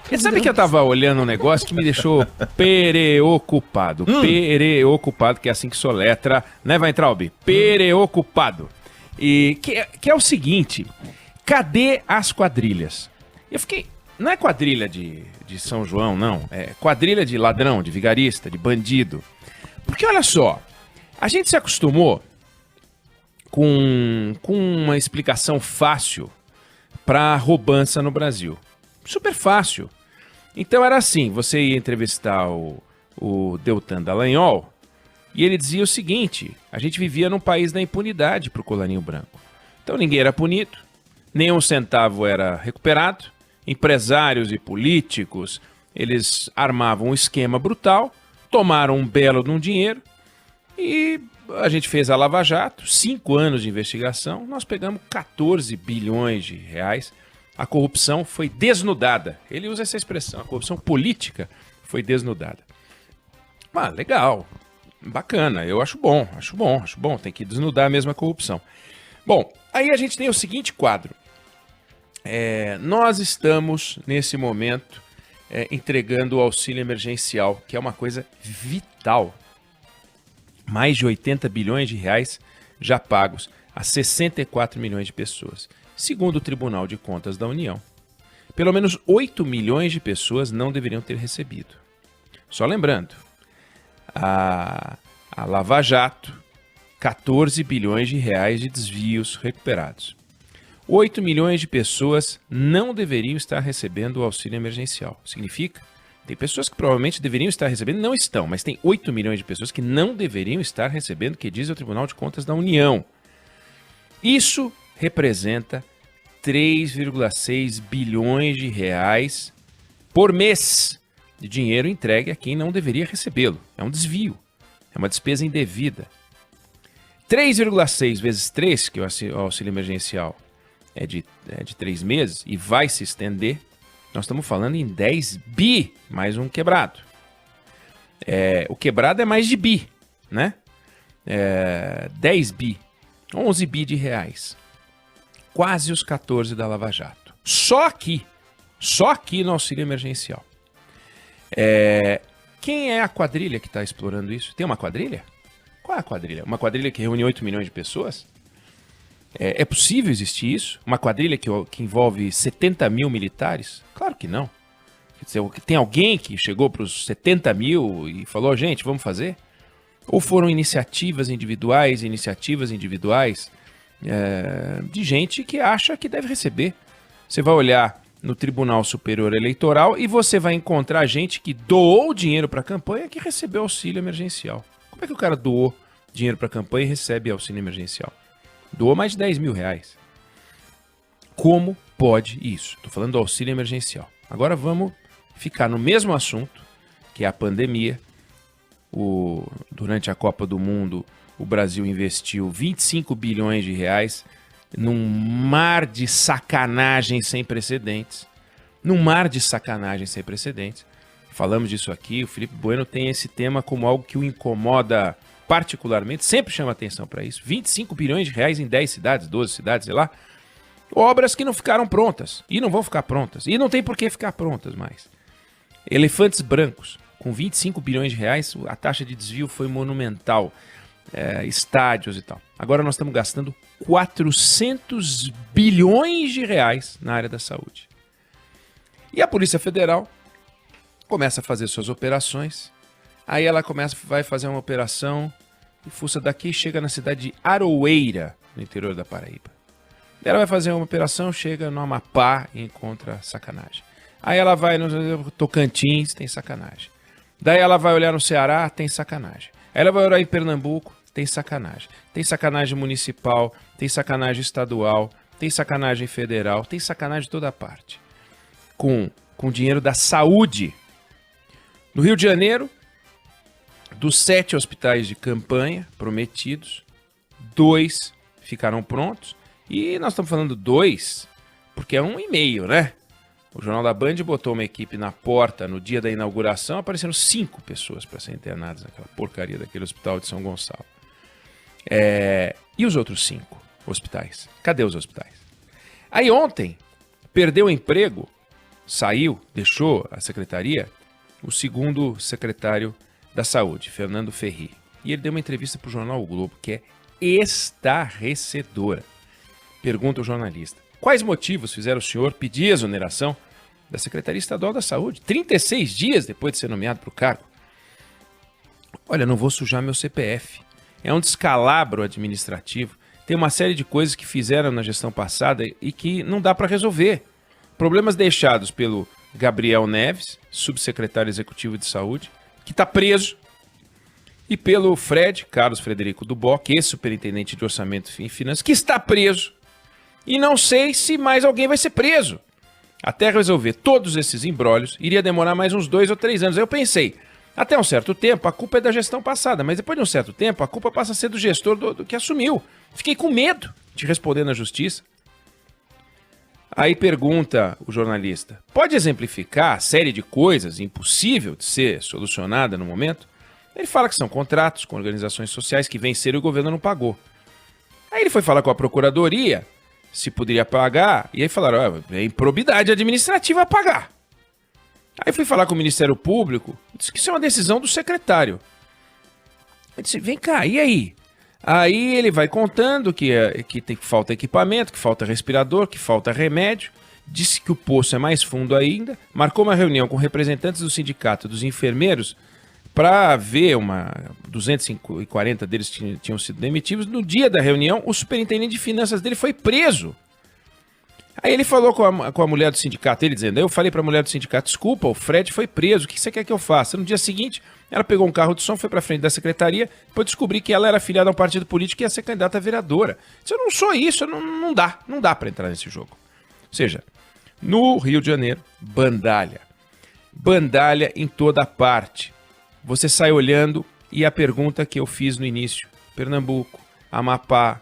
E sabe que eu tava olhando um negócio que me deixou preocupado. Preocupado, que é assim que soletra, né, Weintraub? Preocupado. E que é o seguinte, cadê as quadrilhas? Eu fiquei... Não é quadrilha de São João, não. É quadrilha de ladrão, de vigarista, de bandido. Porque olha só, a gente se acostumou com uma explicação fácil para roubança no Brasil. Super fácil. Então era assim, você ia entrevistar o Deltan Dallagnol e ele dizia o seguinte, a gente vivia num país da impunidade pro colarinho branco. Então ninguém era punido, nenhum centavo era recuperado, empresários e políticos, eles armavam um esquema brutal, tomaram um belo de um dinheiro e a gente fez a Lava Jato, 5 anos de investigação, nós pegamos 14 bilhões de reais. A corrupção foi desnudada. Ele usa essa expressão, a corrupção política foi desnudada. Ah, legal, bacana, eu acho bom, tem que desnudar mesmo a corrupção. Bom, aí a gente tem o seguinte quadro. Nós estamos, nesse momento, entregando o auxílio emergencial, que é uma coisa vital. Mais de 80 bilhões de reais já pagos a 64 milhões de pessoas. Segundo o Tribunal de Contas da União, pelo menos 8 milhões de pessoas não deveriam ter recebido. Só lembrando, a Lava Jato, 14 bilhões de reais de desvios recuperados. 8 milhões de pessoas não deveriam estar recebendo o auxílio emergencial. Significa, tem pessoas que provavelmente deveriam estar recebendo e não estão, mas tem 8 milhões de pessoas que não deveriam estar recebendo, que diz o Tribunal de Contas da União. Isso representa 3,6 bilhões de reais por mês de dinheiro entregue a quem não deveria recebê-lo. É um desvio, é uma despesa indevida. 3,6 vezes 3, que é o auxílio emergencial é de 3 meses e vai se estender, nós estamos falando em 10 bi, mais um quebrado. O quebrado é mais de bi, né? 10 bi, 11 bi de reais. Quase os 14 da Lava Jato. Só aqui no auxílio emergencial. Quem é a quadrilha que está explorando isso? Tem uma quadrilha? Qual é a quadrilha? Uma quadrilha que reúne 8 milhões de pessoas? É possível existir isso? Uma quadrilha que envolve 70 mil militares? Claro que não. Quer dizer, tem alguém que chegou para os 70 mil e falou, gente, vamos fazer? Ou foram iniciativas individuais de gente que acha que deve receber. Você vai olhar no Tribunal Superior Eleitoral e você vai encontrar gente que doou dinheiro para a campanha que recebeu auxílio emergencial. Como é que o cara doou dinheiro para a campanha e recebe auxílio emergencial? Doou mais de 10 mil reais. Como pode isso? Estou falando do auxílio emergencial. Agora vamos ficar no mesmo assunto, que é a pandemia. Durante a Copa do Mundo, o Brasil investiu 25 bilhões de reais num mar de sacanagem sem precedentes. Falamos disso aqui, o Felipe Bueno tem esse tema como algo que o incomoda particularmente, sempre chama atenção para isso. 25 bilhões de reais em 10 cidades, 12 cidades, sei lá. Obras que não ficaram prontas e não vão ficar prontas. E não tem por que ficar prontas mais. Elefantes brancos, com 25 bilhões de reais, a taxa de desvio foi monumental. Estádios e tal. Agora nós estamos gastando 400 bilhões de reais na área da saúde. E a Polícia Federal começa a fazer suas operações. Aí ela vai fazer uma operação e fuça daqui e chega na cidade de Aroeira, no interior da Paraíba. Ela vai fazer uma operação, chega no Amapá e encontra sacanagem. Aí ela vai no Tocantins, tem sacanagem. Daí ela vai olhar no Ceará, tem sacanagem. Aí ela vai olhar em Pernambuco, tem sacanagem. Tem sacanagem municipal, tem sacanagem estadual, tem sacanagem federal, tem sacanagem de toda parte. Com dinheiro da saúde. No Rio de Janeiro, dos 7 hospitais de campanha prometidos, 2 ficaram prontos. E nós estamos falando 2, porque é 1,5, né? O Jornal da Band botou uma equipe na porta no dia da inauguração, apareceram 5 pessoas para serem internadas naquela porcaria daquele hospital de São Gonçalo. E os outros 5 hospitais? Cadê os hospitais? Aí ontem, perdeu o emprego saiu, deixou a secretaria, o segundo secretário da Saúde, Fernando Ferri. E ele deu uma entrevista para o jornal O Globo, que é estarrecedora. Pergunta o jornalista: quais motivos fizeram o senhor pedir a exoneração da Secretaria Estadual da Saúde, 36 dias depois de ser nomeado para o cargo? Olha, não vou sujar meu CPF. É um descalabro administrativo. Tem uma série de coisas que fizeram na gestão passada e que não dá para resolver. Problemas deixados pelo Gabriel Neves, subsecretário executivo de saúde, que está preso, e pelo Fred, Carlos Frederico Duboc, ex-superintendente de orçamento e finanças, que está preso. E não sei se mais alguém vai ser preso. Até resolver todos esses imbrólios, iria demorar mais uns 2 ou 3 anos. Aí eu pensei, até um certo tempo a culpa é da gestão passada, mas depois de um certo tempo a culpa passa a ser do gestor do que assumiu. Fiquei com medo de responder na justiça. Aí pergunta o jornalista: pode exemplificar a série de coisas impossível de ser solucionada no momento? Ele fala que são contratos com organizações sociais que venceram e o governo não pagou. Aí ele foi falar com a procuradoria se poderia pagar, e aí falaram: é improbidade administrativa pagar. Aí fui falar com o Ministério Público, disse que isso é uma decisão do secretário. Eu disse: vem cá, e aí? Aí ele vai contando que falta equipamento, que falta respirador, que falta remédio. Disse que o poço é mais fundo ainda. Marcou uma reunião com representantes do sindicato dos enfermeiros para ver 240 deles tinham sido demitidos. No dia da reunião, o superintendente de finanças dele foi preso. Aí ele falou com a mulher do sindicato, ele dizendo: eu falei para a mulher do sindicato: desculpa, o Fred foi preso, o que você quer que eu faça? No dia seguinte, ela pegou um carro de som, foi para frente da secretaria, depois descobri que ela era afiliada a um partido político e ia ser candidata a vereadora. Se eu não sou isso, não dá para entrar nesse jogo. Ou seja, no Rio de Janeiro, bandalha. Bandalha em toda parte. Você sai olhando e a pergunta que eu fiz no início: Pernambuco, Amapá,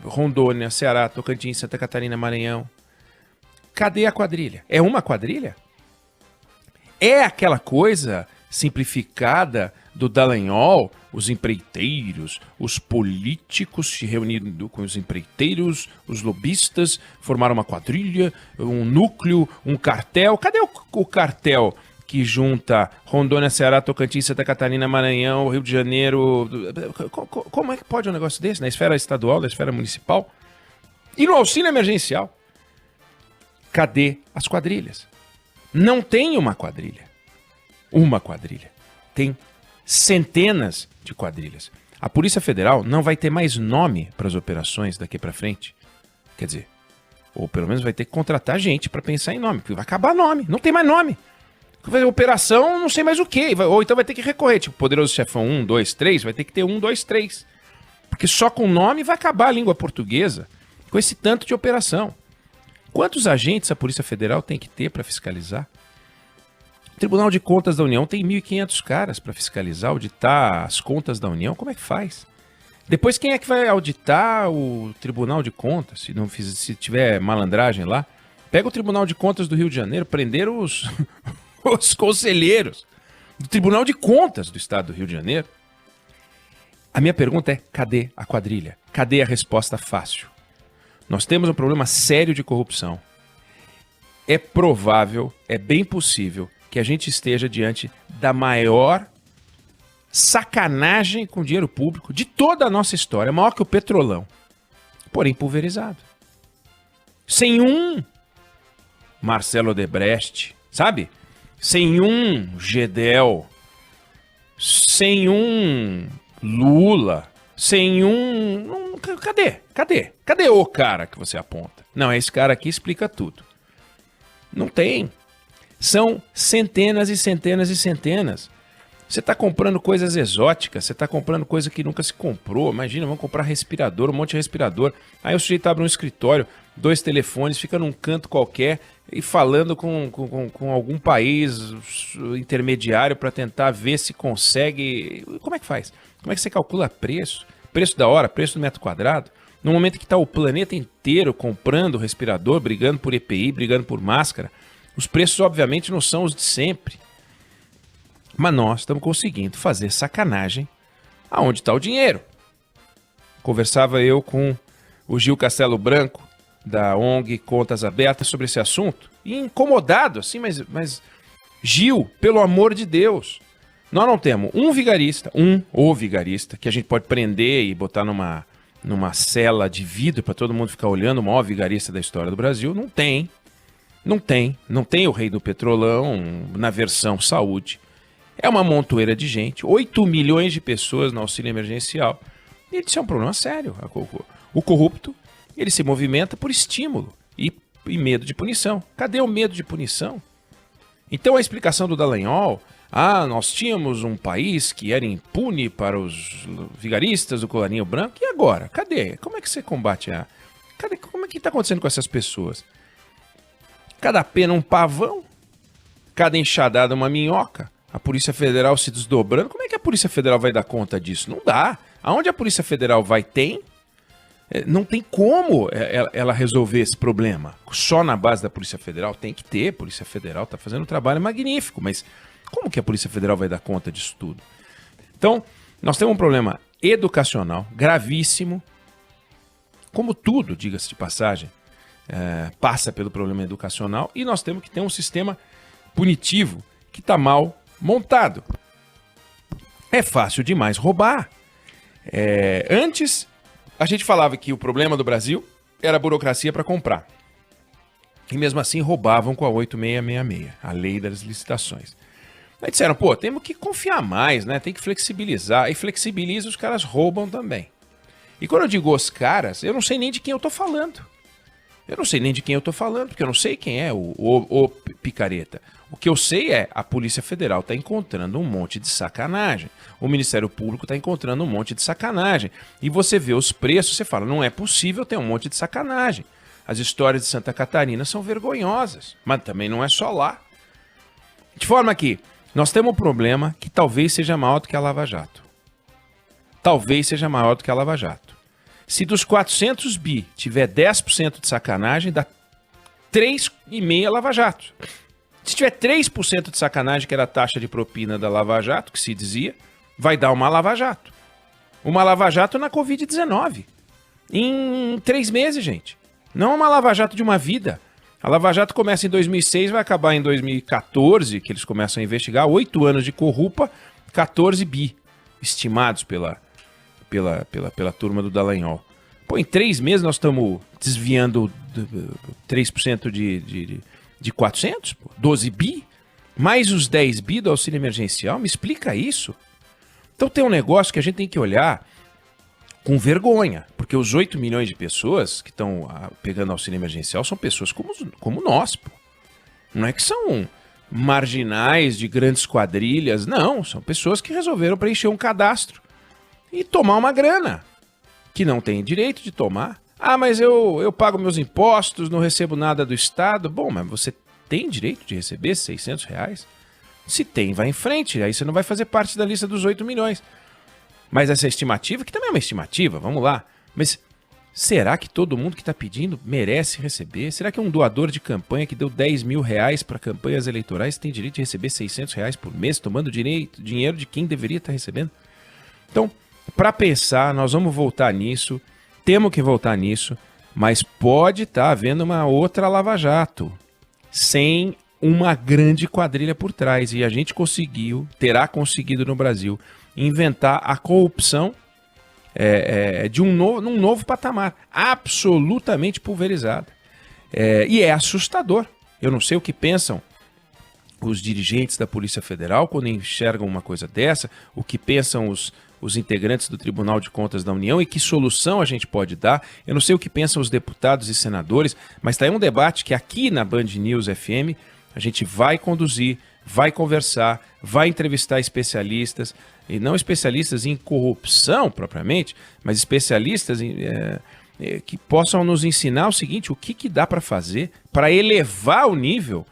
Rondônia, Ceará, Tocantins, Santa Catarina, Maranhão. Cadê a quadrilha? É uma quadrilha? É aquela coisa simplificada do Dallagnol, os empreiteiros, os políticos se reunindo com os empreiteiros, os lobistas, formaram uma quadrilha, um núcleo, um cartel. Cadê o cartel que junta Rondônia, Ceará, Tocantins, Santa Catarina, Maranhão, Rio de Janeiro? Como é que pode um negócio desse? Na esfera estadual, na esfera municipal? E no auxílio emergencial? Cadê as quadrilhas? Não tem uma quadrilha. Uma quadrilha. Tem centenas de quadrilhas. A Polícia Federal não vai ter mais nome para as operações daqui para frente. Quer dizer, ou pelo menos vai ter que contratar gente para pensar em nome, porque vai acabar nome, não tem mais nome. Operação não sei mais o que, ou então vai ter que recorrer, tipo Poderoso Chefão 1, 2, 3, vai ter que ter 1, 2, 3. Porque só com nome vai acabar a língua portuguesa com esse tanto de operação. Quantos agentes a Polícia Federal tem que ter para fiscalizar? O Tribunal de Contas da União tem 1.500 caras para fiscalizar, auditar as contas da União. Como é que faz? Depois quem é que vai auditar o Tribunal de Contas? Se tiver malandragem lá, pega o Tribunal de Contas do Rio de Janeiro, prender os conselheiros do Tribunal de Contas do Estado do Rio de Janeiro. A minha pergunta é: cadê a quadrilha? Cadê a resposta fácil? Nós temos um problema sério de corrupção. É provável, é bem possível que a gente esteja diante da maior sacanagem com dinheiro público de toda a nossa história, maior que o Petrolão, porém pulverizado. Sem um Marcelo Odebrecht, sabe? Sem um Gedel, sem um Lula, sem um... Cadê o cara que você aponta? Não, esse cara aqui explica tudo. Não tem. São centenas e centenas e centenas. Você está comprando coisas exóticas, você está comprando coisa que nunca se comprou. Imagina, vamos comprar respirador, um monte de respirador. Aí o sujeito abre um escritório, 2 telefones, fica num canto qualquer e falando com algum país intermediário para tentar ver se consegue. Como é que faz? Como é que você calcula preço? Preço da hora, preço do metro quadrado? No momento que está o planeta inteiro comprando respirador, brigando por EPI, brigando por máscara, os preços obviamente não são os de sempre. Mas nós estamos conseguindo fazer sacanagem aonde está o dinheiro. Conversava eu com o Gil Castelo Branco, da ONG Contas Abertas sobre esse assunto, e incomodado, assim, mas Gil, pelo amor de Deus, nós não temos o vigarista, que a gente pode prender e botar numa cela de vidro para todo mundo ficar olhando, o maior vigarista da história do Brasil. Não tem o rei do petrolão na versão saúde. É uma montoeira de gente, 8 milhões de pessoas no auxílio emergencial. E isso é um problema sério. O corrupto, ele se movimenta por estímulo e medo de punição. Cadê o medo de punição? Então a explicação do Dallagnol, nós tínhamos um país que era impune para os vigaristas do colarinho branco, e agora? Cadê? Como é que você combate como é que está acontecendo com essas pessoas? Cada pena um pavão, cada enxadada uma minhoca, a Polícia Federal se desdobrando. Como é que a Polícia Federal vai dar conta disso? Não dá. Aonde a Polícia Federal vai, não tem como ela resolver esse problema. Só na base da Polícia Federal tem que ter. A Polícia Federal está fazendo um trabalho magnífico, mas como que a Polícia Federal vai dar conta disso tudo? Então, nós temos um problema educacional gravíssimo, como tudo, diga-se de passagem, passa pelo problema educacional, e nós temos que ter um sistema punitivo que está mal montado. É fácil demais roubar. Antes, a gente falava que o problema do Brasil era a burocracia para comprar. E mesmo assim roubavam com a 8666, a lei das licitações. Aí disseram, temos que confiar mais, né? Tem que flexibilizar. E flexibiliza, os caras roubam também. E quando eu digo os caras, eu não sei nem de quem eu tô falando. Porque eu não sei quem é o picareta. O que eu sei é a Polícia Federal está encontrando um monte de sacanagem. O Ministério Público está encontrando um monte de sacanagem. E você vê os preços, você fala, não é possível ter um monte de sacanagem. As histórias de Santa Catarina são vergonhosas, mas também não é só lá. De forma que nós temos um problema que talvez seja maior do que a Lava Jato. Se dos 400 bi tiver 10% de sacanagem, dá 3,5 Lava Jato. Se tiver 3% de sacanagem, que era a taxa de propina da Lava Jato, que se dizia, vai dar uma Lava Jato. Uma Lava Jato na Covid-19. Em 3 meses, gente. Não uma Lava Jato de uma vida. A Lava Jato começa em 2006, vai acabar em 2014, que eles começam a investigar. 8 anos de corrupa, 14 bi, estimados pela turma do Dallagnol. Em 3 meses nós estamos desviando 3% de 400, 12 bi, mais os 10 bi do auxílio emergencial. Me explica isso. Então tem um negócio que a gente tem que olhar com vergonha, porque os 8 milhões de pessoas que estão pegando auxílio emergencial são pessoas como nós. Não é que são marginais de grandes quadrilhas, não, são pessoas que resolveram preencher um cadastro e tomar uma grana, que não tem direito de tomar. Mas eu pago meus impostos, não recebo nada do Estado. Bom, mas você tem direito de receber R$600? Se tem, vai em frente, aí você não vai fazer parte da lista dos 8 milhões. Mas essa estimativa, que também é uma estimativa, vamos lá. Mas será que todo mundo que está pedindo merece receber? Será que um doador de campanha que deu R$10 mil para campanhas eleitorais tem direito de receber R$600 por mês, tomando dinheiro de quem deveria estar recebendo? Então, para pensar, nós vamos voltar nisso, temos que voltar nisso, mas pode estar havendo uma outra Lava Jato, sem uma grande quadrilha por trás. E a gente terá conseguido no Brasil, inventar a corrupção num novo patamar, absolutamente pulverizada. E é assustador. Eu não sei o que pensam os dirigentes da Polícia Federal quando enxergam uma coisa dessa, o que pensam os integrantes do Tribunal de Contas da União e que solução a gente pode dar. Eu não sei o que pensam os deputados e senadores, mas está aí um debate que aqui na Band News FM a gente vai conduzir, vai conversar, vai entrevistar especialistas, e não especialistas em corrupção propriamente, mas especialistas que possam nos ensinar o seguinte, o que dá para fazer para elevar o nível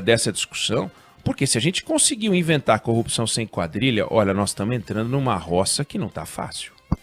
dessa discussão. Porque se a gente conseguiu inventar corrupção sem quadrilha, olha, nós estamos entrando numa roça que não está fácil.